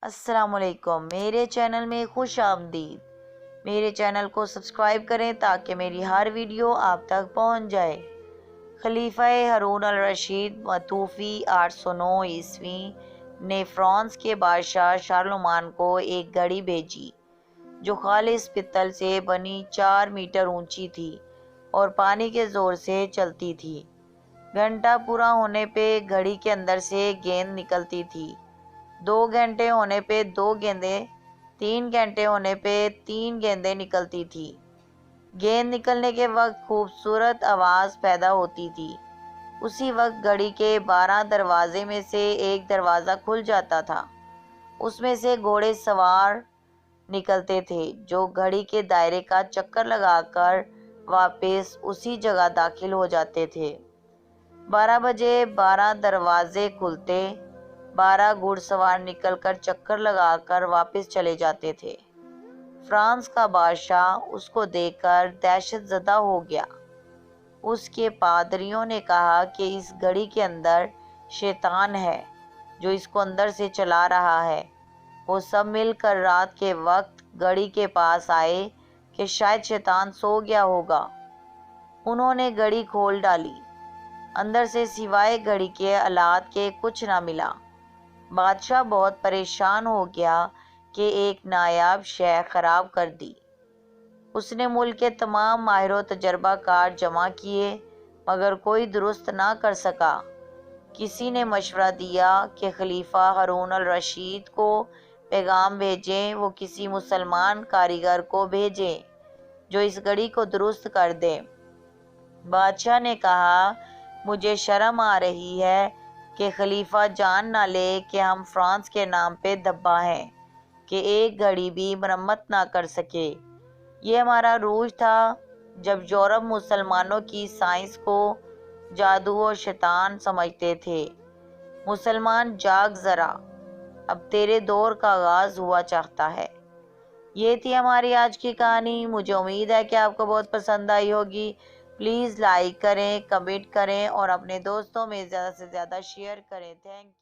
السلام علیکم، میرے چینل میں خوش آمدید۔ میرے چینل کو سبسکرائب کریں تاکہ میری ہر ویڈیو آپ تک پہنچ جائے۔ خلیفہ ہارون الرشید متوفی 809 عیسوی نے فرانس کے بادشاہ شارلمان کو ایک گھڑی بھیجی جو خالص پتل سے بنی 4 میٹر اونچی تھی اور پانی کے زور سے چلتی تھی۔ گھنٹہ پورا ہونے پہ گھڑی کے اندر سے گیند نکلتی تھی، 2 گھنٹے ہونے پہ 2 گیندیں، 3 گھنٹے ہونے پہ 3 گیندیں نکلتی تھی۔ گیند نکلنے کے وقت خوبصورت آواز پیدا ہوتی تھی۔ اسی وقت گھڑی کے 12 دروازے میں سے ایک دروازہ کھل جاتا تھا۔ اس میں سے گھوڑے سوار نکلتے تھے جو گھڑی کے دائرے کا چکر لگا کر واپس اسی جگہ داخل ہو جاتے تھے۔ 12 بجے 12 دروازے کھلتے، 12 گھڑ سوار نکل کر چکر لگا کر واپس چلے جاتے تھے۔ فرانس کا بادشاہ اس کو دیکھ کر دہشت زدہ ہو گیا۔ اس کے پادریوں نے کہا کہ اس گھڑی کے اندر شیطان ہے جو اس کو اندر سے چلا رہا ہے۔ وہ سب مل کر رات کے وقت گھڑی کے پاس آئے کہ شاید شیطان سو گیا ہوگا۔ انہوں نے گھڑی کھول ڈالی، اندر سے سوائے گھڑی کے آلات کے کچھ نہ ملا۔ بادشاہ بہت پریشان ہو گیا کہ ایک نایاب شے خراب کر دی۔ اس نے ملک کے تمام ماہر و تجربہ کار جمع کیے مگر کوئی درست نہ کر سکا۔ کسی نے مشورہ دیا کہ خلیفہ ہارون الرشید کو پیغام بھیجیں، وہ کسی مسلمان کاریگر کو بھیجیں جو اس گھڑی کو درست کر دے۔ بادشاہ نے کہا، مجھے شرم آ رہی ہے کہ خلیفہ جان نہ لے کہ ہم فرانس کے نام پہ دبا ہیں کہ ایک گھڑی بھی مرمت نہ کر سکے۔ یہ ہمارا عروج تھا جب یورپ مسلمانوں کی سائنس کو جادو و شیطان سمجھتے تھے۔ مسلمان جاگ ذرا، اب تیرے دور کا آغاز ہوا چاہتا ہے۔ یہ تھی ہماری آج کی کہانی۔ مجھے امید ہے کہ آپ کو بہت پسند آئی ہوگی۔ پلیز لائک کریں، کمنٹ کریں اور اپنے دوستوں میں زیادہ سے زیادہ شیئر کریں۔ Thank you.